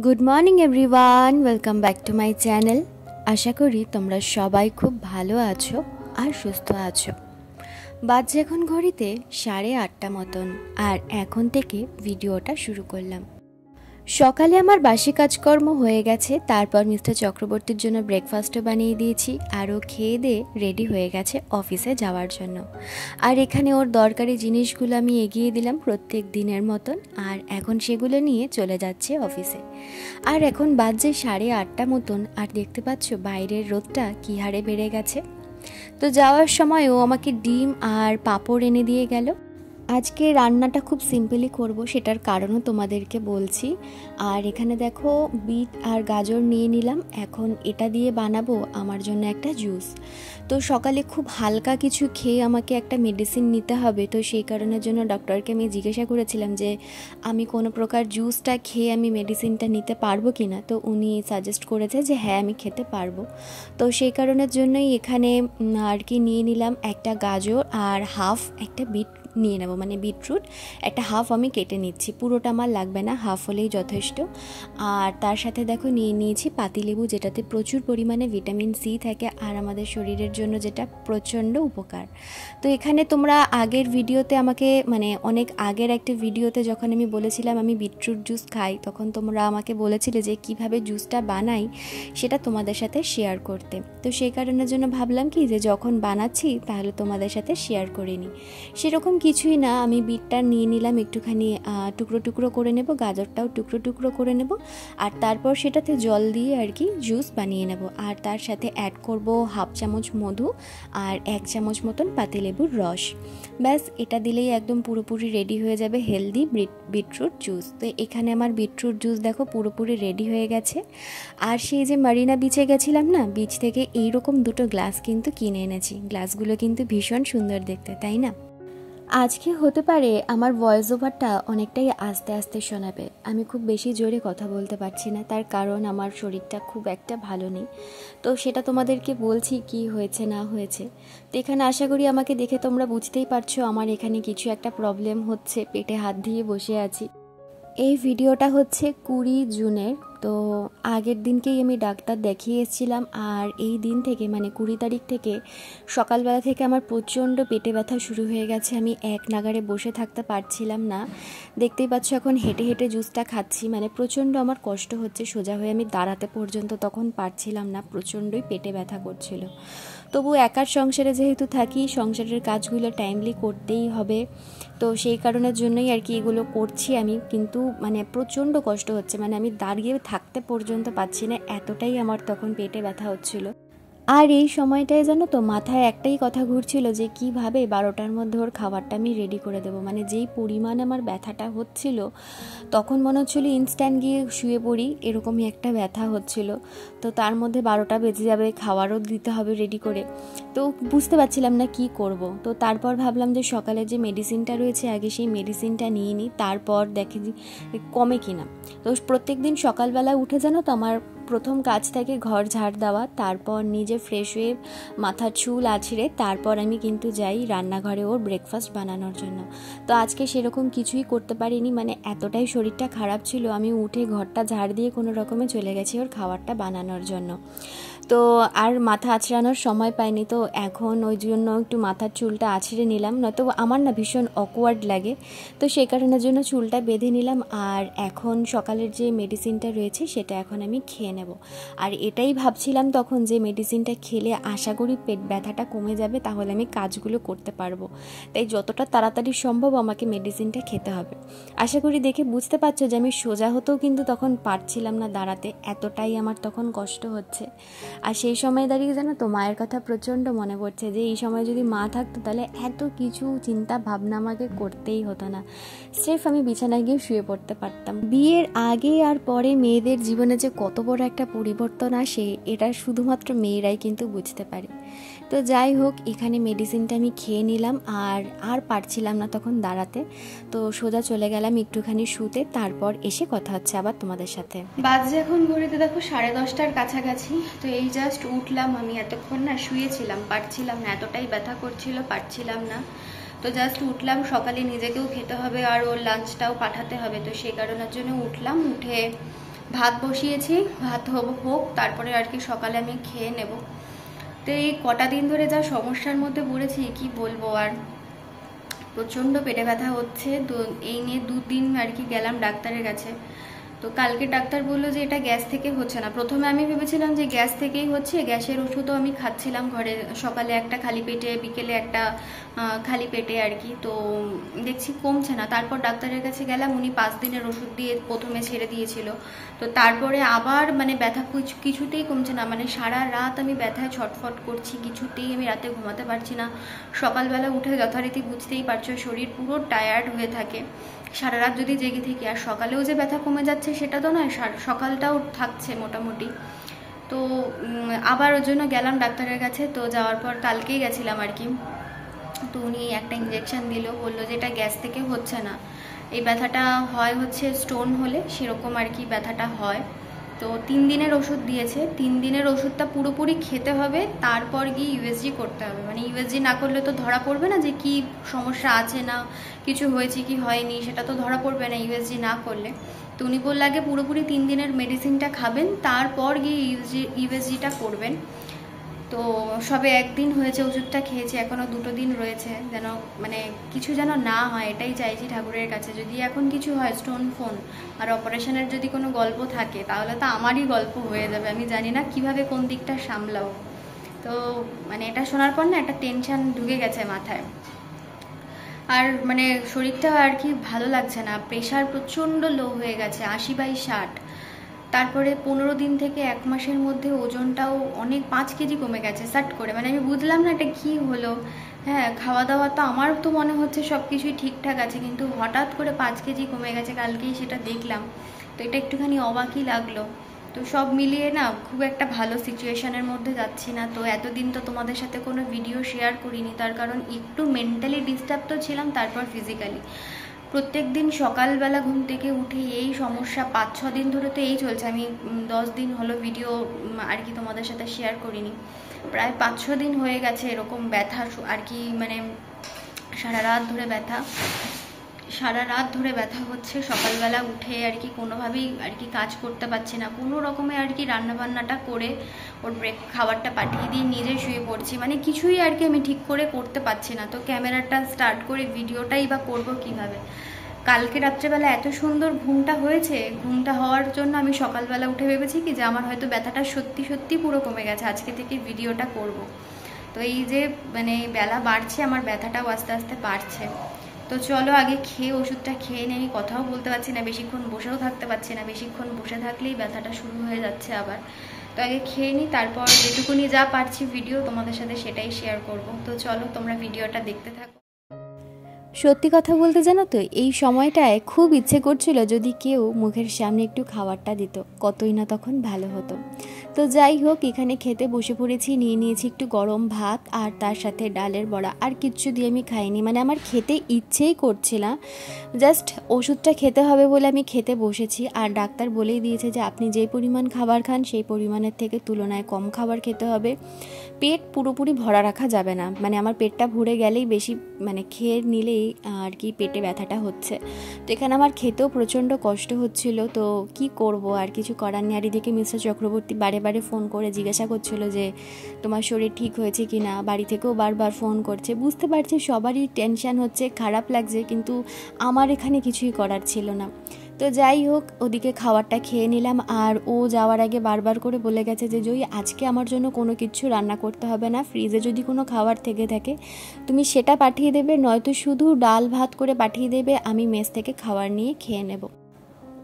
Good morning everyone, welcome back to my channel. আশা করি তোমরা সবাই খুব ভালো আছো আর সুস্থ আছো। বাজে এখন ঘড়িতে 8:30 মতন, আর এখন থেকে ভিডিওটা শুরু করলাম। সকালে আমার বাসি কাজকর্ম হয়ে গেছে, তারপর মিস্টার চক্রবর্তীর জন্য ব্রেকফাস্টও বানিয়ে দিয়েছি, আরও খেয়ে দিয়ে রেডি হয়ে গেছে অফিসে যাওয়ার জন্য। আর এখানে ওর দরকারি জিনিসগুলো আমি এগিয়ে দিলাম প্রত্যেক দিনের মতন, আর এখন সেগুলো নিয়ে চলে যাচ্ছে অফিসে। আর এখন বাজে 8:30 মতন, আর দেখতে পাচ্ছ বাইরের রোদটা কী হারে বেড়ে গেছে। তো যাওয়ার সময় ও আমাকে ডিম আর পাঁপড় এনে দিয়ে গেল। আজকে রান্নাটা খুব সিম্পলি করব, সেটার কারণও তোমাদেরকে বলছি। আর এখানে দেখো বিট আর গাজর নিয়ে নিলাম, এখন এটা দিয়ে বানাবো আমার জন্য একটা জুস। তো সকালে খুব হালকা কিছু খেয়ে আমাকে একটা মেডিসিন নিতে হবে, তো সেই কারণের জন্য ডক্টরকে আমি জিজ্ঞাসা করেছিলাম যে আমি কোনো প্রকার জুসটা খেয়ে আমি মেডিসিনটা নিতে পারবো কি না। তো উনি সাজেস্ট করেছে যে হ্যাঁ আমি খেতে পারবো। তো সেই কারণের জন্যই এখানে আর কি নিয়ে নিলাম একটা গাজর আর হাফ একটা বিট নিয়ে নেব, মানে বিটরুট একটা হাফ আমি কেটে নিচ্ছি, পুরোটা আমার লাগবে না, হাফ হলেই যথেষ্ট। আর তার সাথে দেখো নিয়ে নিয়েছি পাতিলেবু, যেটাতে প্রচুর পরিমাণে ভিটামিন সি থাকে আর আমাদের শরীরের জন্য যেটা প্রচণ্ড উপকার। তো এখানে তোমরা আগের ভিডিওতে আমাকে মানে অনেক আগের একটা ভিডিওতে যখন আমি বলেছিলাম আমি বিটরুট জুস খাই, তখন তোমরা আমাকে বলেছিলে যে কিভাবে জুসটা বানাই সেটা তোমাদের সাথে শেয়ার করতে। তো সেই কারণের জন্য ভাবলাম কি যে যখন বানাচ্ছি তাহলে তোমাদের সাথে শেয়ার করে নিই। সেরকম কিছুই না, আমি বিটটা নিয়ে নিলাম, একটুখানি টুকরো টুকরো করে নেব, গাজরটাও টুকরো টুকরো করে নেব, আর তারপর সেটাতে জল দিয়ে আর কি জুস বানিয়ে নেব। আর তার সাথে অ্যাড করব হাফ চামচ মধু আর 1 চামচ মতন পাতিলেবুর রস। ব্যাস এটা দিলেই একদম পুরোপুরি রেডি হয়ে যাবে হেলদি বিটরুট জুস। তো এখানে আমার বিটরুট জুস দেখো পুরোপুরি রেডি হয়ে গেছে। আর সেই যে মারিনা বিচে গেছিলাম না, বিচ থেকে এইরকম দুটো গ্লাস কিন্তু কিনে এনেছি। গ্লাসগুলো কিন্তু ভীষণ সুন্দর দেখতে, তাই না? আজকে হতে পারে আমার ভয়েস ওভারটা অনেকটাই আস্তে আস্তে শোনাবে, আমি খুব বেশি জোরে কথা বলতে পারছি না, তার কারণ আমার শরীরটা খুব একটা ভালো নেই। তো সেটা তোমাদেরকে বলছি কি হয়েছে না হয়েছে। তো এখানে আশা করি আমাকে দেখে তোমরা বুঝতেই পারছো আমার এখানে কিছু একটা প্রবলেম হচ্ছে, পেটে হাত দিয়ে বসে আছি। এই ভিডিওটা হচ্ছে 20 জুনের। তো আগের দিনকেই আমি ডাক্তার দেখিয়ে এসেছিলাম, আর এই দিন থেকে মানে 20 তারিখ থেকে সকালবেলা থেকে আমার প্রচণ্ড পেটে ব্যথা শুরু হয়ে গেছে। আমি এক নাগাড়ে বসে থাকতে পারছিলাম না। দেখতেই পাচ্ছ এখন হেঁটে হেঁটে জুসটা খাচ্ছি, মানে প্রচণ্ড আমার কষ্ট হচ্ছে, সোজা হয়ে আমি দাঁড়াতে পর্যন্ত তখন পারছিলাম না, প্রচণ্ডই পেটে ব্যথা করছিল। তবু একার সংসারে যেহেতু থাকি, সংসারের কাজগুলো টাইমলি করতেই হবে, তো সেই কারণের জন্যই আর কি এগুলো করছি আমি। কিন্তু মানে প্রচণ্ড কষ্ট হচ্ছে, মানে আমি দাঁড়িয়ে থাকতে পর্যন্ত পাচ্ছি না, এতটাই আমার তখন পেটে ব্যথা হচ্ছিল। আর এই সময়টায় জানো তো মাথায় একটাই কথা ঘুরছিল যে কিভাবে 12টার মধ্যে ওর খাবারটা আমি রেডি করে দেবো। মানে যেই পরিমাণ আমার ব্যথাটা হচ্ছিল তখন মনে হচ্ছিলো ইনস্ট্যান্ট গিয়ে শুয়ে পড়ি, এরকমই একটা ব্যথা হচ্ছিল। তো তার মধ্যে 12টা বেজে যাবে, খাবারও দিতে হবে রেডি করে, তো বুঝতে পারছিলাম না কি করব। তো তারপর ভাবলাম যে সকালে যে মেডিসিনটা রয়েছে আগে সেই মেডিসিনটা নিয়ে নিই, তারপর দেখি কমে কিনা। তো প্রত্যেক দিন সকালবেলা উঠে জানো তো আমার প্রথম কাজ থাকে ঘর ঝাড় দেওয়া, তারপর নিজে ফ্রেশ হয়ে মাথার চুল আছড়ে তারপর আমি কিন্তু যাই রান্নাঘরে ওর ব্রেকফাস্ট বানানোর জন্য। তো আজকে সেরকম কিছুই করতে পারিনি, মানে এতটাই শরীরটা খারাপ ছিল, আমি উঠে ঘরটা ঝাড় দিয়ে কোনো রকমে চলে গেছি ওর খাবারটা বানানোর জন্য। তো আর মাথা আছড়ানোর সময় পাইনি, তো এখন ওই জন্য একটু মাথার চুলটা আছড়ে নিলাম, নয়তো আমার না ভীষণ অকওয়ার্ড লাগে, তো সেই কারণের জন্য চুলটা বেঁধে নিলাম। আর এখন সকালের যে মেডিসিনটা রয়েছে সেটা এখন আমি খেয়ে নেব। আর এটাই ভাবছিলাম তখন যে মেডিসিনটা খেলে আশা করি পেট ব্যথাটা কমে যাবে, তাহলে আমি কাজগুলো করতে পারবো, তাই যতটা তাড়াতাড়ি সম্ভব আমাকে মেডিসিনটা খেতে হবে। আশা করি দেখে বুঝতে পারছো যে আমি সোজা হতেও কিন্তু তখন পারছিলাম না দাঁড়াতে, এতটাই আমার তখন কষ্ট হচ্ছে। আর সেই সময় দাঁড়িয়ে জানো তো মায়ের কথা প্রচণ্ড মনে পড়ছে, যে এই সময় যদি মা থাকতো তাহলে এত কিছু চিন্তা ভাবনা আমাকে করতেই হতো না, স্রেফ আমি বিছানায় গিয়ে শুয়ে পড়তে পারতাম। বিয়ের আগে আর পরে মেয়েদের জীবনে যে কত বড় একটা পরিবর্তন আসে এটা শুধুমাত্র মেয়েরাই কিন্তু বুঝতে পারে। তো যাই হোক, এখানে মেডিসিনটা আমি খেয়ে নিলাম, আর পারছিলাম না তখন দাঁড়াতে, তো সোজা চলে গেলাম একটুখানি শুতে, তারপর এসে কথা হচ্ছে আবার তোমাদের সাথে। বাজে এখন ঘড়িতে দেখো 10:30টার কাছাকাছি। তো এই জাস্ট উঠলাম, আমি এতক্ষণ না শুয়েছিলাম, পারছিলাম না, এতটাই ব্যথা করছিল, পারছিলাম না। তো জাস্ট উঠলাম, সকালে নিজেকেও খেতে হবে আর ওর লাঞ্চটাও পাঠাতে হবে, তো সেই কারণের জন্য উঠলাম, উঠে ভাত বসিয়েছি, ভাত হোক তারপরে আর কি সকালে আমি খেয়ে নেব। তো এই কটা দিন ধরে যা সমস্যার মধ্যে পড়েছি কি বলবো আর, প্রচণ্ড পেটে ব্যথা হচ্ছে। এই নিয়ে 2 দিন আর কি গেলাম ডাক্তারের কাছে। তো কালকে ডাক্তার বললো যে এটা গ্যাস থেকে হচ্ছে না। প্রথমে আমি ভেবেছিলাম যে গ্যাস থেকেই হচ্ছে, গ্যাসের ওষুধও আমি খাচ্ছিলাম ঘরে, সকালে একটা খালি পেটে, বিকেলে একটা খালি পেটে আর কি। তো দেখছি কমছে না। তারপর ডাক্তারের কাছে গেলাম, উনি 5 দিনের ওষুধ দিয়ে প্রথমে ছেড়ে দিয়েছিল। তো তারপরে আবার মানে ব্যথা কিছুতেই কমছে না, মানে সারা রাত আমি ব্যথায় ছটফট করছি, কিছুতেই আমি রাতে ঘুমাতে পারছি না। সকালবেলা উঠে যথারীতি বুঝতেই পারছো শরীর পুরো টায়ার্ড হয়ে থাকে, সারা রাত যদি জেগে থাকি। আর সকালেও যে ব্যথা কমে যাচ্ছে সেটা তো নয়, সকালটাও থাকছে মোটামুটি। তো আবার ওর জন্য গেলাম ডাক্তারের কাছে। তো যাওয়ার পর কালকেই গেছিলাম আর কি। তো উনি একটা ইঞ্জেকশন দিল, বললো যে এটা গ্যাস থেকে হচ্ছে না, এই ব্যথাটা হয় হচ্ছে স্টোন হলে সেরকম আর কি ব্যথাটা হয়। তো 3 দিনের ওষুধ দিয়েছে, 3 দিনের ওষুধটা পুরোপুরি খেতে হবে, তারপর গিয়ে ইউএসজি করতে হবে। মানে ইউএসজি না করলে তো ধরা পড়বে না যে কি সমস্যা আছে, না কিছু হয়েছে কি হয়নি, সেটা তো ধরা পড়বে না ইউএসজি না করলে। তো উনি বললে আগে পুরোপুরি 3 দিনের মেডিসিনটা খাবেন, তারপর গিয়ে ইউএসজিটা করবেন। তো সবে 1 দিন হয়েছে ওষুধটা খেয়েছি, এখনও 2 দিন রয়েছে, যেন মানে কিছু যেন না হয় এটাই চাইছি ঠাকুরের কাছে। যদি এখন কিছু হয় স্টোন ফোন আর অপারেশনের যদি কোনো গল্প থাকে তাহলে তো আমারই গল্প হয়ে যাবে, আমি জানি না কিভাবে কোন দিকটা সামলাও। তো মানে এটা শোনার পর না একটা টেনশন ঢুকে গেছে মাথায়। আর মানে শরীরটা আর কি ভালো লাগছে না, প্রেশার প্রচণ্ড লো হয়ে গেছে, 80/60। তারপরে 15 দিন থেকে 1 মাসের মধ্যে ওজনটাও অনেক 5 কেজি কমে গেছে সাট করে। মানে আমি বুঝলাম না এটা কি হলো। হ্যাঁ, খাওয়া দাওয়া তো আমার তো মনে হচ্ছে সব কিছুই ঠিকঠাক আছে, কিন্তু হঠাৎ করে 5 কেজি কমে গেছে, কালকেই সেটা দেখলাম। তো এটা একটুখানি অবাকই লাগলো। তো সব মিলিয়ে না খুব একটা ভালো সিচুয়েশনের মধ্যে যাচ্ছি না। তো এতদিন তো তোমাদের সাথে কোনো ভিডিও শেয়ার করিনি, তার কারণ একটু মেন্টালি ডিস্টার্ব তো ছিলাম, তারপর ফিজিক্যালি। প্রত্যেক দিন সকালবেলা ঘুম থেকে উঠে এই সমস্যা, 5-6 দিন ধরে তো এই চলছে। আমি 10 দিন হলো ভিডিও আর কি তোমাদের সাথে শেয়ার করিনি, প্রায় 5-6 দিন হয়ে গেছে এরকম ব্যথা আর কি। মানে সারা রাত ধরে ব্যথা, সারা রাত ধরে ব্যথা হচ্ছে। সকালবেলা উঠে আর কি কোনোভাবেই আর কি কাজ করতে পারছি না, কোনো রকমে আর কি রান্নাবান্নাটা করে ওর খাবারটা পাঠিয়ে দিয়ে নিজে শুয়ে পড়ছি, মানে কিছুই আর কি আমি ঠিক করে করতে পারছি না। তো ক্যামেরাটা স্টার্ট করে ভিডিওটাই বা করবো কিভাবে। কালকে রাত্রেবেলা এত সুন্দর ঘুমটা হয়েছে, ঘুমটা হওয়ার জন্য আমি সকালবেলা উঠে ভেবেছি কি যে আমার হয়তো ব্যথাটা সত্যি সত্যি পুরো কমে গেছে, আজকে থেকে ভিডিওটা করব। তো এই যে মানে বেলা বাড়ছে, আমার ব্যথাটাও আস্তে আস্তে বাড়ছে। তো চলো আগে খেয়ে ওষুধটা খেয়ে নেই, কথাও বলতে পারছি না বেশিক্ষণ, বসেও থাকতে পারছি না, বেশিক্ষণ বসে থাকলেই ব্যথাটা শুরু হয়ে যাচ্ছে আবার। তো আগে খেয়ে নিই, তারপর যেটুকুনি যা পারছি ভিডিও তোমাদের সাথে সেটাই শেয়ার করব। তো চলো তোমরা ভিডিওটা দেখতে থাকো। সত্যি কথা বলতে জানো তো, এই সময়টায় খুব ইচ্ছে করছিল যদি কেউ মুখের সামনে একটু খাবারটা দিত, কতই না তখন ভালো হতো। তো যাই হোক, এখানে খেতে বসে পড়েছি, নিয়ে নিয়েছি একটু গরম ভাত আর তার সাথে ডালের বড়া। আর কিচ্ছু দিয়ে আমি খাইনি, মানে আমার খেতে ইচ্ছেই করছিল না, জাস্ট ওষুধটা খেতে হবে বলে আমি খেতে বসেছি। আর ডাক্তার বলেই দিয়েছে যে আপনি যে পরিমাণ খাবার খান সেই পরিমাণের থেকে তুলনায় কম খাবার খেতে হবে, পেট পুরোপুরি ভরা রাখা যাবে না। মানে আমার পেটটা ভরে গেলেই বেশি মানে খেয়ে নিলেই আর কি পেটে ব্যথাটা হচ্ছে। তো এখানে আমার খেতেও প্রচণ্ড কষ্ট হচ্ছিল। তো কি করব, আর কিছু করার নেই। আর এদিকে মিস্টার চক্রবর্তী বারে বারে ফোন করে জিজ্ঞাসা করছিল যে তোমার শরীর ঠিক হয়েছে কি না, বাড়ি থেকেও বারবার ফোন করছে। বুঝতে পারছি সবারই টেনশান হচ্ছে, খারাপ লাগছে, কিন্তু আমার এখানে কিছুই করার ছিল না। তো যাই হোক, ওদিকে খাবারটা খেয়ে নিলাম। আর ও যাওয়ার আগে বারবার করে বলে গেছে যে জয়ী আজকে আমার জন্য কোনো কিছু রান্না করতে হবে না, ফ্রিজে যদি কোনো খাবার থেকে থাকে তুমি সেটা পাঠিয়ে দেবে, নয়তো শুধু ডাল ভাত করে পাঠিয়ে দেবে, আমি মেস থেকে খাবার নিয়ে খেয়ে নেব।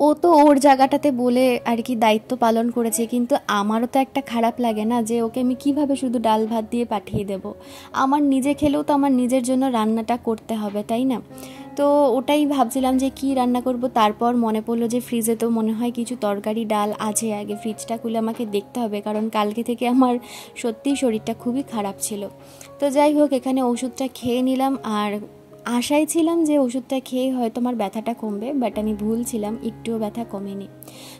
ও তো ওর জায়গাটাতে বলে আর কি দায়িত্ব পালন করেছে, কিন্তু আমারও তো একটা খারাপ লাগে না যে ওকে আমি কিভাবে শুধু ডাল ভাত দিয়ে পাঠিয়ে দেব। আমার নিজে খেলেও তো আমার নিজের জন্য রান্নাটা করতে হবে, তাই না? তো ওটাই ভাবছিলাম যে কি রান্না করব। তারপর মনে পড়লো যে ফ্রিজে তো মনে হয় কিছু তরকারি ডাল আছে, আগে ফ্রিজটা খুলে আমাকে দেখতে হবে, কারণ কালকে থেকে আমার সত্যিই শরীরটা খুবই খারাপ ছিল। তো যাই হোক, এখানে ওষুধটা খেয়ে নিলাম। আর আশায় ছিলাম যে ওষুধটা খেয়ে হয়তো আমার ব্যথাটা কমবে, বাট আমি ভুল ছিলাম, একটুও ব্যথা কমেনি।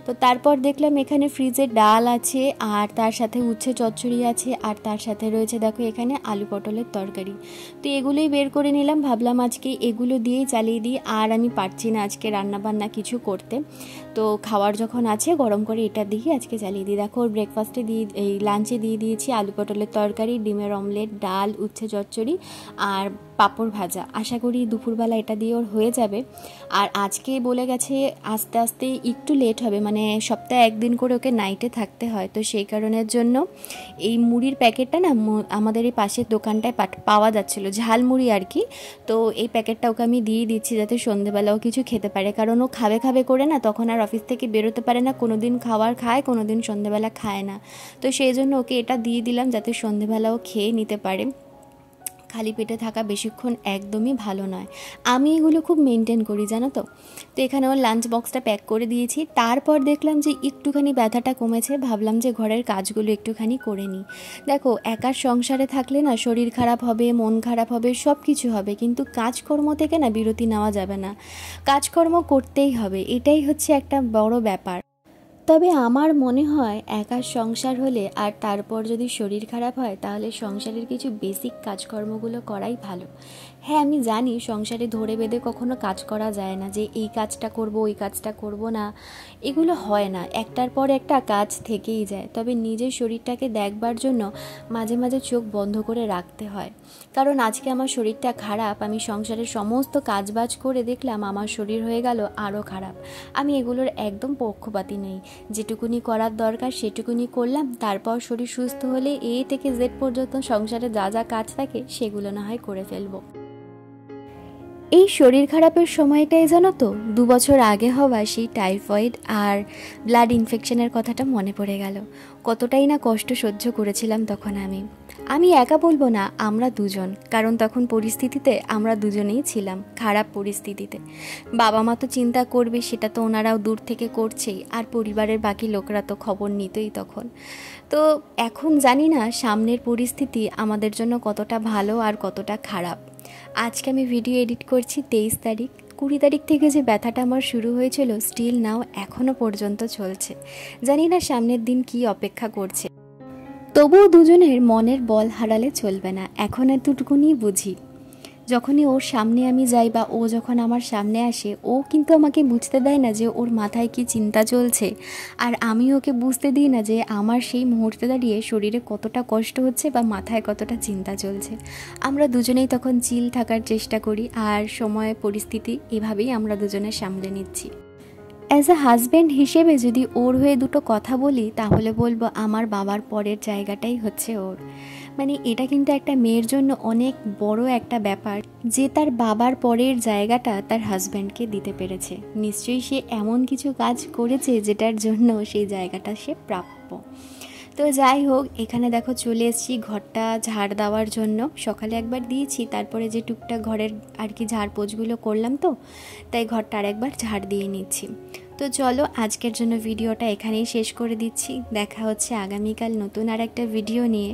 তো তারপর দেখলাম এখানে ফ্রিজে ডাল আছে, আর তার সাথে উচ্ছে চচ্চড়ি আছে, আর তার সাথে রয়েছে দেখো এখানে আলু পটলের তরকারি। তো এগুলোই বের করে নিলাম, ভাবলাম আজকে এগুলো দিয়েই চালিয়ে দিই। আর আমি পারছি না আজকে রান্নাবান্না কিছু করতে, তো খাওয়ার যখন আছে গরম করে এটা দিয়ে আজকে চালিয়ে দিই। দেখো ব্রেকফাস্টে এই লাঞ্চে দিয়ে দিয়েছি আলু পটলের তরকারি, ডিমের অমলেট, ডাল, উচ্ছে চচ্চড়ি আর পাঁপড় ভাজা। আশা করি দুপুরবেলা এটা দিয়ে ওর হয়ে যাবে। আর আজকে বলে গেছে আস্তে আস্তে একটু লেট হবে, মানে সপ্তাহে একদিন করে ওকে নাইটে থাকতে হয়, তো সেই কারণের জন্য এই মুড়ির প্যাকেটটা না আমাদের এই পাশের দোকানটায় পাওয়া যাচ্ছিলো, ঝাল মুড়ি আর কি। তো এই প্যাকেটটা ওকে আমি দিয়ে দিচ্ছি যাতে সন্ধেবেলাও কিছু খেতে পারে, কারণ ও খাবে খাবে করে না তখন আর অফিস থেকে বেরোতে পারে না, কোনো দিন খাবার খায়, কোনো দিন সন্ধেবেলা খায় না। তো সেই জন্য ওকে এটা দিয়ে দিলাম যাতে সন্ধেবেলাও খেয়ে নিতে পারে। খালি পেটে থাকা বেশিক্ষণ একদমই ভালো নয়, আমি এগুলো খুব মেনটেন করি জানো তো। তো এখানে ওর লাঞ্চ বক্সটা প্যাক করে দিয়েছি। তারপর দেখলাম যে একটুখানি ব্যথাটা কমেছে, ভাবলাম যে ঘরের কাজগুলো একটুখানি করে নিই। দেখো একার সংসারে থাকলে না শরীর খারাপ হবে, মন খারাপ হবে, সব কিছু হবে, কিন্তু কাজকর্ম থেকে না বিরতি নেওয়া যাবে না, কাজকর্ম করতেই হবে, এটাই হচ্ছে একটা বড় ব্যাপার। তবে আমার মনে হয় একা সংসার হলে আর তারপর যদি শরীর খারাপ হয় তাহলে সংসারের কিছু বেসিক কাজকর্মগুলো করাই ভালো। হ্যাঁ আমি জানি সংসারে ধরে বেঁধে কখনো কাজ করা যায় না, যে এই কাজটা করব ওই কাজটা করব না, এগুলো হয় না, একটার পর একটা কাজ থেকেই যায়। তবে নিজের শরীরটাকে দেখবার জন্য মাঝে মাঝে চোখ বন্ধ করে রাখতে হয়, কারণ আজকে আমার শরীরটা খারাপ, আমি সংসারের সমস্ত কাজবাজ করে দেখলাম আমার শরীর হয়ে গেল আরও খারাপ। আমি এগুলোর একদম পক্ষপাতী নেই, যেটুকুনি করার দরকার সেটুকুনি করলাম, তারপর শরীর সুস্থ হলে এ থেকে জেড পর্যন্ত সংসারে যা যা কাজ থাকে সেগুলো না হয় করে ফেলবো। এই শরীর খারাপের সময়টাই জানো তো 2 বছর আগে হওয়া সেই টাইফয়েড আর ব্লাড ইনফেকশনের কথাটা মনে পড়ে গেল। কতটাই না কষ্ট সহ্য করেছিলাম তখন আমি একা বলবো না, আমরা দুজন, কারণ তখন পরিস্থিতিতে আমরা দুজনেই ছিলাম খারাপ পরিস্থিতিতে। বাবা মা তো চিন্তা করবে, সেটা তো ওনারাও দূর থেকে করছেই, আর পরিবারের বাকি লোকরা তো খবর নিতই তখন। তো এখন জানি না সামনের পরিস্থিতি আমাদের জন্য কতটা ভালো আর কতটা খারাপ। আজকে আমি ভিডিও এডিট করছি 23 তারিখ, 20 তারিখ থেকে যে ব্যথাটা আমার শুরু হয়েছিল স্টিল নাও এখনও পর্যন্ত চলছে। জানি না সামনের দিন কি অপেক্ষা করছে, তবুও দুজনের মনের বল হারালে চলবে না, এখন এতটুকুনি বুঝি। যখনই ওর সামনে আমি যাই বা ও যখন আমার সামনে আসে, ও কিন্তু আমাকে বুঝতে দেয় না যে ওর মাথায় কি চিন্তা চলছে, আর আমি ওকে বুঝতে দিই না যে আমার সেই মুহূর্তে দাঁড়িয়ে শরীরে কতটা কষ্ট হচ্ছে বা মাথায় কতটা চিন্তা চলছে। আমরা দুজনেই তখন চিল থাকার চেষ্টা করি, আর সময় পরিস্থিতি এভাবেই আমরা দুজনে সামলে নিচ্ছি। অ্যাজ আ হাজব্যান্ড হিসেবে যদি ওর হয়ে দুটো কথা বলি তাহলে বলবো আমার বাবার পরের জায়গাটাই হচ্ছে ওর। মানে এটা কিন্তু একটা মেয়ের জন্য অনেক বড় একটা ব্যাপার যে তার বাবার পরের জায়গাটা তার হাজব্যান্ডকে দিতে পেরেছে। নিশ্চয়ই সে এমন কিছু কাজ করেছে যেটার জন্য সেই জায়গাটা সে প্রাপ্য। তো যাই হোক, এখানে দেখো চলে এসেছি ঘরটা ঝাড় দেওয়ার জন্য। সকালে একবার দিয়েছি, তারপরে যে টুকটাক ঘরের আর কি ঝাড় পোছগুলো করলাম, তো তাই ঘরটা আর একবার ঝাড় দিয়ে নিচ্ছি। তো চলো আজকের জন্য ভিডিওটা এখানেই শেষ করে দিচ্ছি। দেখা হচ্ছে আগামীকাল নতুন আর একটা ভিডিও নিয়ে।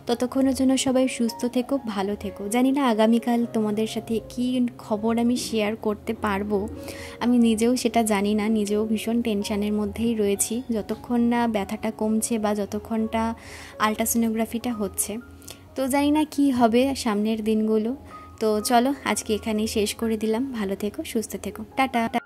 ততক্ষণের জন্য সবাই সুস্থ থেকো, ভালো থেকো। জানি না আগামীকাল তোমাদের সাথে কী খবর আমি শেয়ার করতে পারবো, আমি নিজেও সেটা জানি না, নিজেও ভীষণ টেনশানের মধ্যেই রয়েছি যতক্ষণ না ব্যথাটা কমছে বা যতক্ষণটা আলট্রাসোনোগ্রাফিটা হচ্ছে। তো জানি না কি হবে সামনের দিনগুলো। তো চলো আজকে এখানেই শেষ করে দিলাম। ভালো থেকো, সুস্থ থেকো, টাটা।